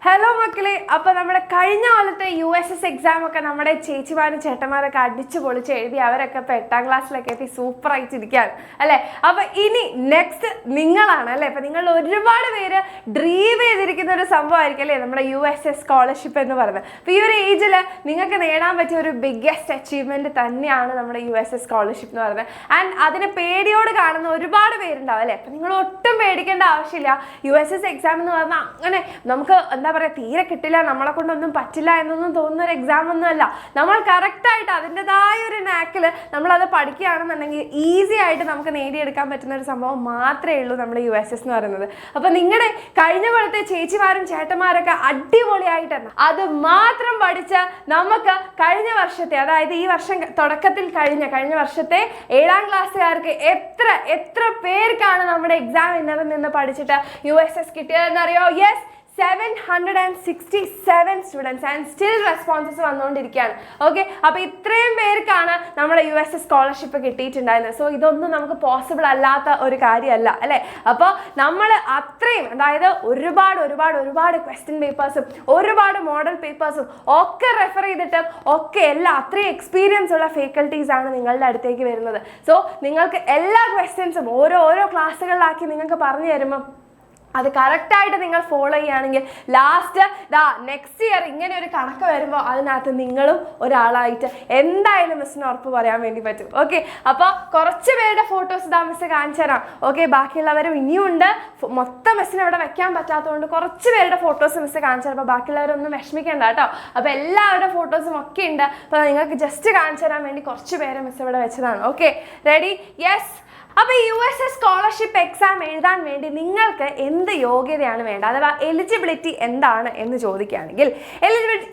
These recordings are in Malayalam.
ഹലോ മക്കളെ, അപ്പോൾ നമ്മുടെ കഴിഞ്ഞ കാലത്തെ USS എക്സാം ഒക്കെ നമ്മുടെ ചേച്ചിമാരും ചേട്ടന്മാരൊക്കെ അടിച്ചു പൊളിച്ച് എഴുതി അവരൊക്കെ ഇപ്പോൾ 8ാം ക്ലാസ്സിലൊക്കെ എത്തി സൂപ്പറായിട്ടിരിക്കുകയാണ് അല്ലേ. അപ്പോൾ ഇനി നെക്സ്റ്റ് നിങ്ങളാണ് അല്ലേ. അപ്പോൾ നിങ്ങൾ ഒരുപാട് പേര് ഡ്രീം ചെയ്തിരിക്കുന്ന ഒരു സംഭവമായിരിക്കും അല്ലേ നമ്മുടെ USS സ്കോളർഷിപ്പ് എന്ന് പറയുന്നത്. അപ്പോൾ ഈ ഒരു ഏജിൽ നിങ്ങൾക്ക് നേടാൻ പറ്റിയ ഒരു ബിഗ്ഗസ്റ്റ് അച്ചീവ്മെൻറ്റ് തന്നെയാണ് നമ്മുടെ USS സ്കോളർഷിപ്പ് എന്ന് പറയുന്നത്. ആൻഡ് അതിനെ പേടിയോട് കാണുന്ന ഒരുപാട് പേരുണ്ടാവും അല്ലേ. അപ്പോൾ നിങ്ങൾ ഒട്ടും പേടിക്കേണ്ട ആവശ്യമില്ല. USS എക്സാം എന്ന് പറഞ്ഞാൽ അങ്ങനെ നമുക്ക് എന്താ പറയുക തീരെ കിട്ടില്ല, നമ്മളെ കൊണ്ടൊന്നും പറ്റില്ല എന്നൊന്നും തോന്നുന്ന ഒരു എക്സാം ഒന്നുമല്ല. നമ്മൾ കറക്റ്റായിട്ട് അതിൻ്റെതായ ഒരു നാക്കിൽ നമ്മളത് പഠിക്കുകയാണെന്നുണ്ടെങ്കിൽ ഈസി ആയിട്ട് നമുക്ക് നേടിയെടുക്കാൻ പറ്റുന്ന ഒരു സംഭവം മാത്രമേ ഉള്ളൂ നമ്മുടെ USS എന്ന് പറയുന്നത്. അപ്പോൾ നിങ്ങളുടെ കഴിഞ്ഞ കൊല്ലത്തെ ചേച്ചിമാരും ചേട്ടന്മാരൊക്കെ അടിപൊളിയായിട്ടാണ് അത് മാത്രം പഠിച്ച് നമുക്ക് കഴിഞ്ഞ വർഷത്തെ, അതായത് ഈ വർഷം തുടക്കത്തിൽ കഴിഞ്ഞ വർഷത്തെ 7ാം ക്ലാസ്സുകാർക്ക് എത്ര പേർക്കാണ് നമ്മുടെ എക്സാം വിന്നറിൽ നിന്ന് പഠിച്ചിട്ട് USS കിട്ടിയതെന്നറിയോ? Yes, 767 students and still responses വന്നുകൊണ്ടിരിക്കുകയാണ്. ഓക്കെ, അപ്പോൾ ഇത്രയും പേർക്കാണ് നമ്മുടെ USS സ്കോളർഷിപ്പ് കിട്ടിയിട്ടുണ്ടായിരുന്നത്. സോ ഇതൊന്നും നമുക്ക് പോസിബിൾ അല്ലാത്ത ഒരു കാര്യമല്ല അല്ലേ. അപ്പോൾ നമ്മൾ അത്രയും, അതായത് ഒരുപാട് ക്വസ്റ്റ്യൻ പേപ്പേഴ്സും ഒരുപാട് മോഡൽ പേപ്പേഴ്സും ഒക്കെ റെഫർ ചെയ്തിട്ട് ഒക്കെ അത്രയും എക്സ്പീരിയൻസ് ഉള്ള ഫാക്കൽറ്റീസാണ് നിങ്ങളുടെ അടുത്തേക്ക് വരുന്നത്. സോ നിങ്ങൾക്ക് എല്ലാ ക്വസ്റ്റ്യൻസും ഓരോ ക്ലാസ്സുകളിലാക്കി നിങ്ങൾക്ക് പറഞ്ഞു തരുമ്പോൾ അത് കറക്റ്റായിട്ട് നിങ്ങൾ ഫോളോ ചെയ്യുകയാണെങ്കിൽ ലാസ്റ്റ് നെക്സ്റ്റ് ഇയർ ഇങ്ങനെ ഒരു കണക്ക് വരുമ്പോൾ അതിനകത്ത് നിങ്ങളും ഒരാളായിട്ട് എന്തായാലും മിസ്സിന് ഉറപ്പ് പറയാൻ വേണ്ടി പറ്റും. ഓക്കെ, അപ്പോൾ കുറച്ച് പേരുടെ ഫോട്ടോസ് മിസ് കാണിച്ചു തരാം. ഓക്കെ, ബാക്കിയുള്ളവരും ഇനിയും ഉണ്ട്. മൊത്തം മിസ്സിന് ഇവിടെ വെക്കാൻ പറ്റാത്തതുകൊണ്ട് കുറച്ച് പേരുടെ ഫോട്ടോസ് മിസ് കാണിച്ചു തരാം. അപ്പോൾ ബാക്കിയുള്ളവരൊന്നും വിഷമിക്കേണ്ട കേട്ടോ. അപ്പോൾ എല്ലാവരുടെ ഫോട്ടോസും ഒക്കെ ഉണ്ട്. അപ്പോൾ നിങ്ങൾക്ക് ജസ്റ്റ് കാണിച്ചു തരാൻ വേണ്ടി കുറച്ച് പേരെ മിസ് ഇവിടെ വെച്ചതാണ്. Okay, ready? യെസ്. അപ്പോൾ USS സ്കോളർഷിപ്പ് എക്സാം എഴുതാൻ വേണ്ടി നിങ്ങൾക്ക് എന്ത് യോഗ്യതയാണ് വേണ്ടത്, അഥവാ എലിജിബിലിറ്റി എന്താണ് എന്ന് ചോദിക്കുകയാണെങ്കിൽ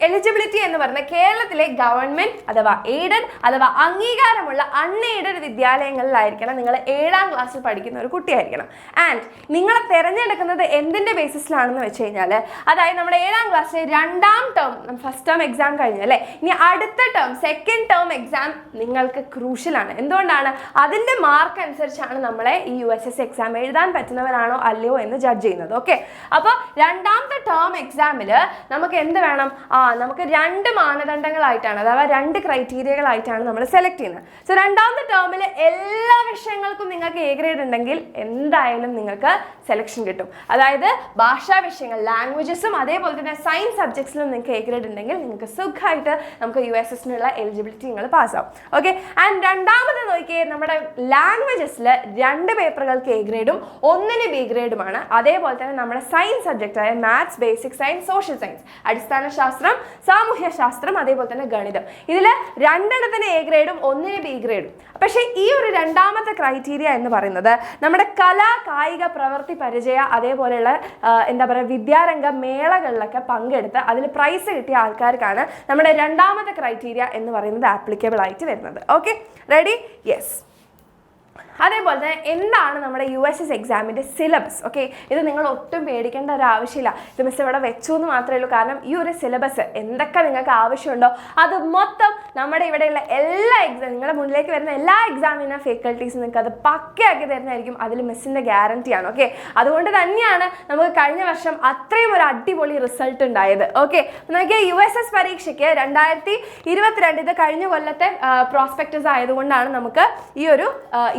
എലിജിബിലിറ്റി എന്ന് പറയുന്നത് കേരളത്തിലെ ഗവൺമെൻറ് അഥവാ എയ്ഡഡ് അഥവാ അംഗീകാരമുള്ള അൺഎയ്ഡഡ് വിദ്യാലയങ്ങളിലായിരിക്കണം നിങ്ങൾ 7ാം ക്ലാസ്സിൽ പഠിക്കുന്ന ഒരു കുട്ടിയായിരിക്കണം. ആൻഡ് നിങ്ങളെ തിരഞ്ഞെടുക്കുന്നത് എന്തിൻ്റെ ബേസിസിലാണെന്ന് വെച്ച് കഴിഞ്ഞാൽ, അതായത് നമ്മുടെ 7ാം ക്ലാസ്സിലെ 2ാം ടേം, ഫസ്റ്റ് ടേം എക്സാം കഴിഞ്ഞല്ലേ, ഇനി അടുത്ത ടേം സെക്കൻഡ് ടേം എക്സാം നിങ്ങൾക്ക് ക്രൂഷ്യലാണ്. എന്തുകൊണ്ടാണ്? അതിൻ്റെ മാർക്ക് അനുസരിച്ച് നമ്മളെ ഈ USS എക്സാം എഴുതാൻ പറ്റുന്നവരാണോ അല്ലയോ എന്ന് ജഡ്ജ് ചെയ്യുന്നത്. ഓക്കെ, അപ്പോൾ 2ാമത്തെ ടേം എക്സാമിൽ നമുക്ക് എന്ത് വേണം? നമുക്ക് 2 മാനദണ്ഡങ്ങളായിട്ടാണ്, അഥവാ 2 ക്രൈറ്റീരിയകളായിട്ടാണ് നമ്മൾ സെലക്ട് ചെയ്യുന്നത്. സോ 2ാമത്തെ ടേമിൽ എല്ലാ വിഷയങ്ങൾക്കും നിങ്ങൾക്ക് A ഗ്രേഡ് ഉണ്ടെങ്കിൽ എന്തായാലും നിങ്ങൾക്ക് സെലക്ഷൻ കിട്ടും. അതായത് ഭാഷാ വിഷയങ്ങൾ, ലാംഗ്വേജസും അതേപോലെ തന്നെ സയൻസ് സബ്ജക്ട്സിലും നിങ്ങൾക്ക് A ഗ്രേഡ് ഉണ്ടെങ്കിൽ നിങ്ങൾക്ക് സുഖമായിട്ട് നമുക്ക് USSനുള്ള എലിജിബിലിറ്റി നിങ്ങൾ പാസ്സാവും. ഓക്കെ, ആൻഡ് 2ാമത് നോക്കിയേ, നമ്മുടെ ലാംഗ്വേജസ് 2 പേപ്പറുകൾക്ക് A ഗ്രേഡും 1ന് B ഗ്രേഡുമാണ്. അതേപോലെ തന്നെ നമ്മുടെ സയൻസ് സബ്ജക്റ്റായ maths, basic science, social science, അടിസ്ഥാന ശാസ്ത്രം, സാമൂഹ്യ ശാസ്ത്രം, അതേപോലെ തന്നെ ഗണിതം, ഇതിൽ 2 A ഗ്രേഡും 1ന് B ഗ്രേഡും. പക്ഷേ ഈ ഒരു 2ാമത്തെ ക്രൈറ്റീരിയ എന്ന് പറയുന്നത് നമ്മുടെ കലാ കായിക പ്രവൃത്തി പരിചയ അതേപോലെയുള്ള എന്താ പറയുക വിദ്യാരംഗ മേളകളിലൊക്കെ പങ്കെടുത്ത് അതിൽ പ്രൈസ് കിട്ടിയ ആൾക്കാർക്കാണ് നമ്മുടെ 2ാമത്തെ ക്രൈറ്റീരിയ എന്ന് പറയുന്നത് ആപ്ലിക്കബിൾ ആയിട്ട് വരുന്നത്. Okay, ready? യെസ്. അതേപോലെ തന്നെ എന്താണ് നമ്മുടെ USS എക്സാമിൻ്റെ സിലബസ്? ഓക്കെ, ഇത് നിങ്ങൾ ഒട്ടും പേടിക്കേണ്ട ഒരു ആവശ്യമില്ല. ഇത് മിസ് ഇവിടെ വെച്ചു എന്ന് മാത്രമേ ഉള്ളൂ. കാരണം ഈ ഒരു സിലബസ് എന്തൊക്കെ നിങ്ങൾക്ക് ആവശ്യമുണ്ടോ അത് മൊത്തം നമ്മുടെ ഇവിടെയുള്ള എല്ലാ എക്സാം, നിങ്ങളുടെ മുന്നിലേക്ക് വരുന്ന എല്ലാ എക്സാമിനും ഫാക്കൽറ്റീസ് നിങ്ങൾക്ക് അത് പക്കയാക്കി തരുന്നതായിരിക്കും. അതിൽ മിസ്സിൻ്റെ ഗ്യാരണ്ടിയാണ്. ഓക്കെ, അതുകൊണ്ട് തന്നെയാണ് നമുക്ക് കഴിഞ്ഞ വർഷം അത്രയും ഒരു അടിപൊളി റിസൾട്ട് ഉണ്ടായത്. ഓക്കെ, നമുക്ക് USS പരീക്ഷയ്ക്ക് 2022 ഇത് കഴിഞ്ഞ കൊല്ലത്തെ പ്രോസ്പെക്ടസ് ആയതുകൊണ്ടാണ് നമുക്ക് ഈ ഒരു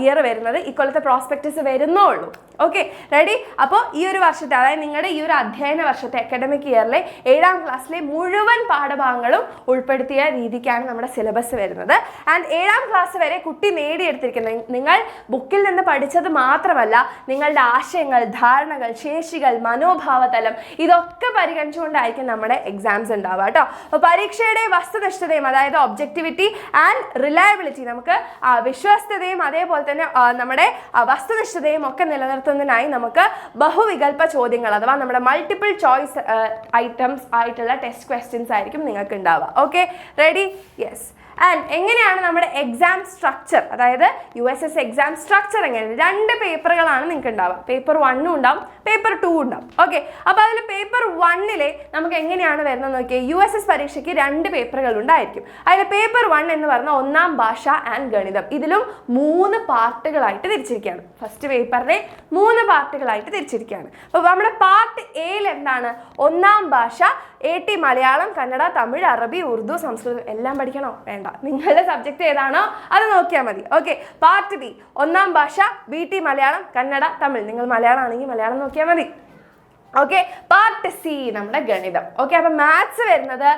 ഇയർ വരുന്നത്. ഇക്കൊല്ലത്തെ പ്രോസ്പെക്ടസ് വരുന്നുള്ളൂ. Okay, ready? അപ്പോൾ ഈ ഒരു വർഷത്തെ, അതായത് നിങ്ങളുടെ ഈ ഒരു അധ്യയന വർഷത്തെ അക്കാഡമിക് ഇയറിലെ 7ാം ക്ലാസ്സിലെ മുഴുവൻ പാഠഭാഗങ്ങളും ഉൾപ്പെടുത്തിയ രീതിക്കാണ് നമ്മുടെ സിലബസ് വരുന്നത്. ആൻഡ് 7ാം ക്ലാസ് വരെ കുട്ടി നേടിയെടുത്തിരിക്കുന്നത് നിങ്ങൾ ബുക്കിൽ നിന്ന് പഠിച്ചത് മാത്രമല്ല, നിങ്ങളുടെ ആശയങ്ങൾ, ധാരണകൾ, ശേഷികൾ, മനോഭാവതലം ഇതൊക്കെ പരിഗണിച്ചുകൊണ്ടായിരിക്കും നമ്മുടെ എക്സാംസ് ഉണ്ടാവുക കേട്ടോ. അപ്പോൾ പരീക്ഷയുടെ വസ്തുനിഷ്ഠതയും, അതായത് ഒബ്ജക്ടിവിറ്റി ആൻഡ് റിലയബിലിറ്റി, നമുക്ക് വിശ്വസ്തതയും അതേപോലെ തന്നെ നമ്മുടെ വസ്തുനിഷ്ഠതയും ഒക്കെ നിലനിർത്തുന്നതിനായി നമുക്ക് ബഹുവികൽപ്പ ചോദ്യങ്ങൾ അഥവാ നമ്മുടെ മൾട്ടിപ്പിൾ ചോയ്സ് ഐറ്റംസ് ആയിട്ടുള്ള ടെസ്റ്റ് ക്വസ്റ്റ്യൻസ് ആയിരിക്കും നിങ്ങൾക്ക് ഉണ്ടാവുക. Okay, ready? യെസ്. ആൻഡ് എങ്ങനെയാണ് നമ്മുടെ എക്സാം സ്ട്രക്ചർ, അതായത് USS എക്സാം സ്ട്രക്ചർ എങ്ങനെയാണ്? 2 പേപ്പറുകളാണ് നിങ്ങൾക്ക് ഉണ്ടാവുക. പേപ്പർ 1 ഉണ്ടാവും, പേപ്പർ 2 ഉണ്ടാവും. ഓക്കെ, അപ്പോൾ അതിൽ പേപ്പർ 1 നമുക്ക് എങ്ങനെയാണ് വരുന്നത് നോക്കിയാൽ USS പരീക്ഷയ്ക്ക് 2 പേപ്പറുകൾ ഉണ്ടായിരിക്കും. അതിൽ പേപ്പർ 1 എന്ന് പറഞ്ഞാൽ ഒന്നാം ഭാഷ ആൻഡ് ഗണിതം. ഇതിലും 3 പാർട്ടുകളായിട്ട് തിരിച്ചിരിക്കുകയാണ്. ഫസ്റ്റ് പേപ്പറിനെ 3 പാർട്ടുകളായിട്ട് തിരിച്ചിരിക്കുകയാണ്. അപ്പോൾ നമ്മുടെ പാർട്ട് എയിൽ എന്താണ്? ഒന്നാം ഭാഷ, AT മലയാളം, കന്നഡ, തമിഴ്, അറബി, ഉറുദു, സംസ്കൃതം എല്ലാം പഠിക്കണോ? വേണ്ട, നിങ്ങളുടെ സബ്ജക്റ്റ് ഏതാണോ അത് നോക്കിയാൽ മതി. ഓക്കെ, പാർട്ട് ബി ഒന്നാം ഭാഷ, BT മലയാളം, കന്നഡ, തമിഴ്. നിങ്ങൾ മലയാളം ആണെങ്കിൽ മലയാളം നോക്കിയാൽ മതി. ഓക്കെ, പാർട്ട് സി നമ്മുടെ ഗണിതം. ഓക്കെ, അപ്പം മാത്സ് വരുന്നത്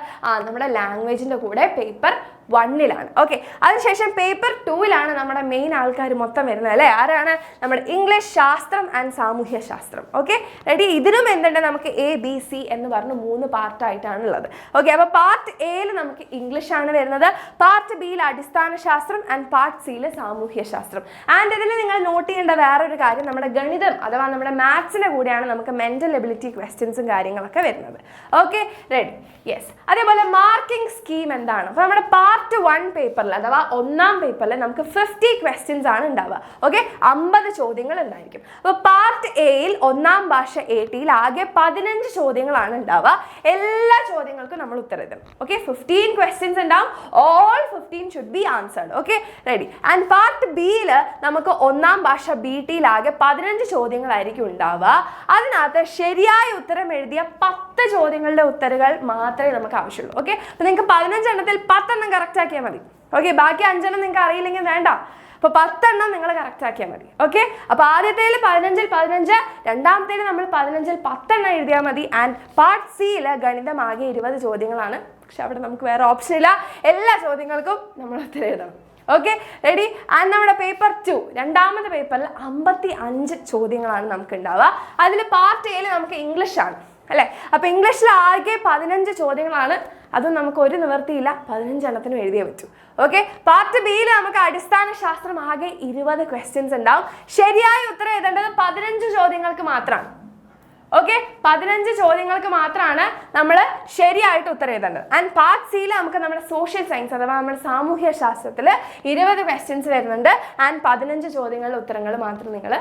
നമ്മുടെ ലാംഗ്വേജിൻ്റെ കൂടെ പേപ്പർ 1 ഓക്കെ, അതിനുശേഷം പേപ്പർ 2 നമ്മുടെ മെയിൻ ആൾക്കാർ മൊത്തം വരുന്നത് അല്ലേ? ആരാണ്? നമ്മുടെ ഇംഗ്ലീഷ്, ശാസ്ത്രം ആൻഡ് സാമൂഹ്യ ശാസ്ത്രം. Okay, ready? ഇതിനും എന്തുണ്ട്? നമുക്ക് ABC എന്ന് പറഞ്ഞ് 3 പാർട്ടായിട്ടാണ് ഉള്ളത്. ഓക്കെ, അപ്പോൾ പാർട്ട് എയിൽ നമുക്ക് ഇംഗ്ലീഷ് ആണ് വരുന്നത്, പാർട്ട് ബിയിൽ അടിസ്ഥാന ശാസ്ത്രം ആൻഡ് പാർട്ട് സിയിൽ സാമൂഹ്യ ശാസ്ത്രം. ആൻഡ് ഇതിൽ നിങ്ങൾ നോട്ട് ചെയ്യേണ്ട വേറൊരു കാര്യം, നമ്മുടെ ഗണിതം അഥവാ നമ്മുടെ മാത്സിൻ്റെ കൂടെയാണ് നമുക്ക് മെൻ്റൽ എബിലിറ്റി ക്വസ്റ്റ്യൻസും കാര്യങ്ങളൊക്കെ വരുന്നത്. Okay, ready? യെസ്. അതേപോലെ മാർക്കിംഗ് സ്കീം എന്താണ്? അപ്പോൾ നമ്മുടെ പാർട്ട് 1 പേപ്പറിൽ അഥവാ ഒന്നാം പേപ്പറിൽ നമുക്ക് 50 ക്വസ്റ്റ്യൻസ് ആണ് ഉണ്ടാവുക. ഓക്കെ, 50 ചോദ്യങ്ങൾ ഉണ്ടായിരിക്കും. അപ്പോൾ പാർട്ട് എയിൽ ഒന്നാം ഭാഷ ATയിൽ ആകെ 15 ചോദ്യങ്ങളാണ് ഉണ്ടാവുക. എല്ലാ ചോദ്യങ്ങൾക്കും നമ്മൾ ഉത്തരം എഴുതണം. ഓക്കെ, 15 ക്വസ്റ്റ്യൻസ് ഉണ്ടാവും. All 15 should be answered. Okay, ready? And part ബിയിൽ നമുക്ക് ഒന്നാം ഭാഷ BTയിൽ ആകെ 15 ചോദ്യങ്ങളായിരിക്കും ഉണ്ടാവുക. അതിനകത്ത് ശരിയായ ഉത്തരം എഴുതിയ 10 ചോദ്യങ്ങളുടെ ഉത്തരങ്ങൾ മാത്രമേ നമുക്ക് ആവശ്യമുള്ളൂ. ഓക്കെ, അപ്പോൾ നിങ്ങൾക്ക് 15 എണ്ണത്തിൽ 10 എണ്ണം കറക്റ്റ് ആക്കിയാൽ മതി. ഓക്കെ, ബാക്കി 5 എണ്ണം നിങ്ങൾക്ക് അറിയില്ലെങ്കിൽ വേണ്ട, അപ്പോൾ 10 എണ്ണം നിങ്ങൾ കറക്റ്റ് ആക്കിയാൽ മതി. ഓക്കെ, അപ്പോൾ ആദ്യത്തേൽ 15-ൽ 15, രണ്ടാമത്തേൽ നമ്മൾ 15-ൽ 10 എണ്ണം എഴുതിയാൽ മതി. ആൻഡ് പാർട്ട് സിയിൽ ഗണിതം ആകെ 20 ചോദ്യങ്ങളാണ്. പക്ഷെ അവിടെ നമുക്ക് വേറെ ഓപ്ഷൻ ഇല്ല, എല്ലാ ചോദ്യങ്ങൾക്കും നമ്മൾ ഉത്തരം എഴുതണം. Okay, ready? ആൻഡ് നമ്മുടെ പേപ്പർ 2 രണ്ടാമത്തെ പേപ്പറിൽ 55 ചോദ്യങ്ങളാണ് നമുക്ക് ഉണ്ടാവുക. അതിൽ പാർട്ട് എയിൽ നമുക്ക് ഇംഗ്ലീഷ് ആണ് അല്ലേ? അപ്പോൾ ഇംഗ്ലീഷിൽ ആകെ 15 ചോദ്യങ്ങളാണ്. അതും നമുക്ക് ഒരു നിവർത്തിയില്ല, 15 എണ്ണത്തിനും എഴുതിയേ പറ്റൂ. ഓക്കെ, പാർട്ട് ബിയിൽ നമുക്ക് അടിസ്ഥാന ശാസ്ത്രം ആകെ 20 ക്വസ്റ്റ്യൻസ് ഉണ്ടാവും. ശരിയായ ഉത്തരം എഴുതേണ്ടത് 15 ചോദ്യങ്ങൾക്ക് മാത്രമാണ്. ഓക്കെ, 15 ചോദ്യങ്ങൾക്ക് മാത്രമാണ് നമ്മൾ ശരിയായിട്ട് ഉത്തരം എഴുതേണ്ടത്. ആൻഡ് പാർട്ട് സിയിൽ നമുക്ക് നമ്മുടെ സോഷ്യൽ സയൻസ് അഥവാ നമ്മുടെ സാമൂഹ്യ ശാസ്ത്രത്തിൽ 20 ക്വസ്റ്റ്യൻസ് വരുന്നുണ്ട്. ആൻഡ് 15 ചോദ്യങ്ങളുടെ ഉത്തരങ്ങൾ മാത്രം നിങ്ങൾ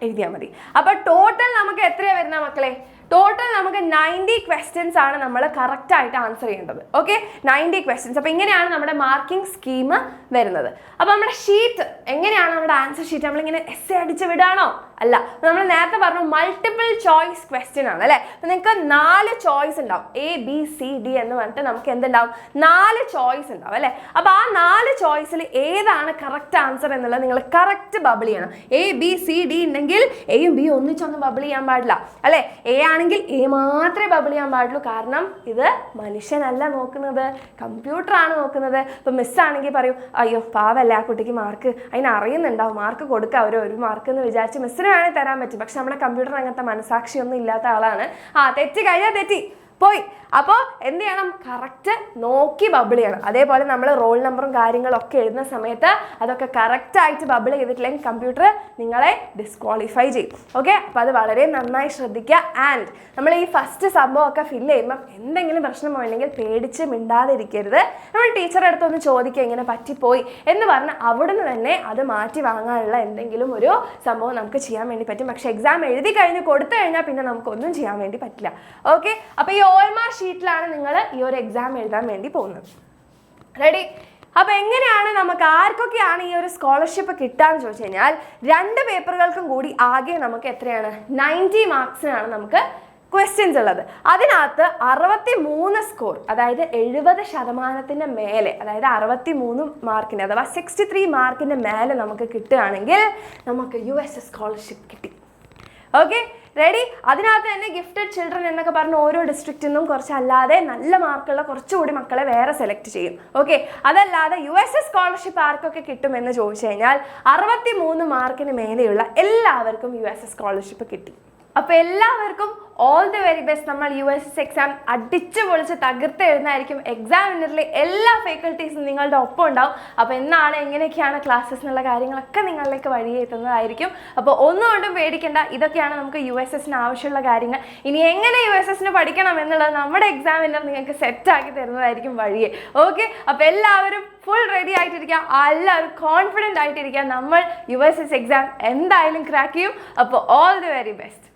എഴുതിയാൽ മതി. അപ്പോൾ ടോട്ടൽ നമുക്ക് എത്രയാണ് വരുന്നത് മക്കളെ? ടോട്ടൽ നമുക്ക് 90 ക്വസ്റ്റ്യൻസ് ആണ് നമ്മൾ കറക്റ്റ് ആയിട്ട് ആൻസർ ചെയ്യേണ്ടത്. Okay, 90 questions. അപ്പോൾ ഇങ്ങനെയാണ് നമ്മുടെ മാർക്കിംഗ് സ്കീം വരുന്നത്. അപ്പോൾ നമ്മുടെ ഷീറ്റ് എങ്ങനെയാണ്? നമ്മുടെ ആൻസർ ഷീറ്റ് നമ്മളിങ്ങനെ എസ്സേ അടിച്ച് വിടാണോ? അല്ല, നമ്മൾ നേരത്തെ പറഞ്ഞു മൾട്ടിപ്പിൾ ചോയ്സ് ക്വസ്റ്റ്യൻ ആണ് അല്ലേ? അപ്പോൾ നിങ്ങൾക്ക് 4 ചോയ്സ് ഉണ്ടാവും. ABCD എന്ന് പറഞ്ഞിട്ട് നമുക്ക് എന്തുണ്ടാവും? 4 ചോയ്സ് ഉണ്ടാവും അല്ലേ? അപ്പോൾ ആ 4 ചോയ്സിൽ ഏതാണ് കറക്റ്റ് ആൻസർ എന്നുള്ളത് നിങ്ങൾ കറക്റ്റ് ബബിൾ ചെയ്യണം. ABCD ഉണ്ടെങ്കിൽ എയും ബി ഒന്നിച്ചൊന്നും ബബിൾ ചെയ്യാൻ പാടില്ല അല്ലേ? A ആണെങ്കിൽ A മാത്രമേ ബബിൾ ചെയ്യാൻ പാടുള്ളൂ. കാരണം ഇത് മനുഷ്യനല്ല നോക്കുന്നത്, കമ്പ്യൂട്ടറാണ് നോക്കുന്നത്. ഇപ്പോൾ മിസ്സാണെങ്കിൽ പറയും, അയ്യോ പാവല്ലേ ആ കുട്ടിക്ക് മാർക്ക്, അതിന് അറിയുന്നുണ്ടാവും, മാർക്ക് കൊടുക്കുക, ഒരു മാർക്ക് എന്ന് വിചാരിച്ച് മിസ്സിന് വേണമെങ്കിൽ തരാൻ പറ്റും. പക്ഷെ നമ്മുടെ കമ്പ്യൂട്ടർ അങ്ങനത്തെ മനസാക്ഷിയൊന്നും ഇല്ലാത്ത ആളാണ്. തെറ്റി കഴിഞ്ഞാൽ തെറ്റി പോയി. അപ്പോൾ എന്ത് ചെയ്യണം? കറക്റ്റ് നോക്കി ബബിൾ ചെയ്യണം. അതേപോലെ നമ്മൾ റോൾ നമ്പറും കാര്യങ്ങളൊക്കെ എഴുതുന്ന സമയത്ത് അതൊക്കെ കറക്റ്റായിട്ട് ബബിൾ ചെയ്തിട്ടില്ലെങ്കിൽ കമ്പ്യൂട്ടർ നിങ്ങളെ ഡിസ്ക്വാളിഫൈ ചെയ്യും. ഓക്കെ, അപ്പോൾ അത് വളരെ നന്നായി ശ്രദ്ധിക്കുക. ആൻഡ് നമ്മൾ ഈ ഫസ്റ്റ് സംഭവമൊക്കെ ഫില്ല് ചെയ്യുമ്പം എന്തെങ്കിലും പ്രശ്നം ഉണ്ടെങ്കിൽ പേടിച്ച് മിണ്ടാതിരിക്കരുത്. നമ്മൾ ടീച്ചറുടെ അടുത്തൊന്ന് ചോദിക്കുക ഇങ്ങനെ പറ്റിപ്പോയി എന്ന് പറഞ്ഞാൽ അവിടുന്ന് തന്നെ അത് മാറ്റി വാങ്ങാനുള്ള എന്തെങ്കിലും ഒരു സംഭവം നമുക്ക് ചെയ്യാൻ വേണ്ടി പറ്റും. പക്ഷേ എക്സാം എഴുതി കഴിഞ്ഞ് കൊടുത്തു കഴിഞ്ഞാൽ പിന്നെ നമുക്കൊന്നും ചെയ്യാൻ വേണ്ടി പറ്റില്ല. ഓക്കെ, അപ്പോൾ ഈ ഓൾമാർ ഷീറ്റിലാണ് നിങ്ങൾ ഈ ഒരു എക്സാം എഴുതാൻ വേണ്ടി പോകുന്നത്. റെഡി? അപ്പോൾ എങ്ങനെയാണ് നമുക്ക് ആർക്കൊക്കെയാണ് ഈ ഒരു സ്കോളർഷിപ്പ് കിട്ടാന്ന് ചോദിച്ചു കഴിഞ്ഞാൽ 2 പേപ്പറുകൾക്കും കൂടി ആകെ നമുക്ക് എത്രയാണ്? 90 മാർക്സിനാണ് നമുക്ക് ക്വസ്റ്റ്യൻസ് ഉള്ളത്. അതിനകത്ത് 63 സ്കോർ, അതായത് 70% മേലെ, അതായത് 63 മാർക്കിന് അഥവാ 63 മാർക്കിൻ്റെ മേലെ നമുക്ക് കിട്ടുകയാണെങ്കിൽ നമുക്ക് USS സ്കോളർഷിപ്പ് കിട്ടി. Okay, ready? അതിനകത്ത് തന്നെ ഗിഫ്റ്റഡ് ചിൽഡ്രൻ എന്നൊക്കെ പറഞ്ഞ് ഓരോ ഡിസ്ട്രിക്റ്റിൽ നിന്നും കുറച്ചല്ലാതെ നല്ല മാർക്കുള്ള കുറച്ചുകൂടി മക്കളെ വേറെ സെലക്ട് ചെയ്യും. ഓക്കെ, അതല്ലാതെ USS സ്കോളർഷിപ്പ് ആർക്കൊക്കെ കിട്ടുമെന്ന് ചോദിച്ചു കഴിഞ്ഞാൽ 63 മാർക്കിന് മേലെയുള്ള എല്ലാവർക്കും USS സ്കോളർഷിപ്പ് കിട്ടി. അപ്പോൾ എല്ലാവർക്കും ഓൾ ദി വെരി ബെസ്റ്റ്. നമ്മൾ USS എക്സാം അടിച്ചു പൊളിച്ച് തകർത്ത് എഴുതുന്നതായിരിക്കും. എക്സാമിനറിലെ എല്ലാ ഫാക്കൽറ്റീസും നിങ്ങളുടെ ഒപ്പം ഉണ്ടാവും. അപ്പോൾ എന്നാണ് എങ്ങനെയൊക്കെയാണ് ക്ലാസ്സസ് എന്നുള്ള കാര്യങ്ങളൊക്കെ നിങ്ങളിലേക്ക് വഴിയെ എത്തുന്നതായിരിക്കും. അപ്പോൾ ഒന്നുകൊണ്ടും പേടിക്കേണ്ട, ഇതൊക്കെയാണ് നമുക്ക് USSന് ആവശ്യമുള്ള കാര്യങ്ങൾ. ഇനി എങ്ങനെ USSന് പഠിക്കണം എന്നുള്ളത് നമ്മുടെ എക്സാമിനർ നിങ്ങൾക്ക് സെറ്റാക്കി തരുന്നതായിരിക്കും വഴിയെ. ഓക്കെ, അപ്പോൾ എല്ലാവരും ഫുൾ റെഡി ആയിട്ടിരിക്കുക, എല്ലാവരും കോൺഫിഡൻ്റ് ആയിട്ടിരിക്കുക. നമ്മൾ USS എക്സാം എന്തായാലും ക്രാക്ക് ചെയ്യും. അപ്പോൾ ഓൾ ദി വെരി ബെസ്റ്റ്.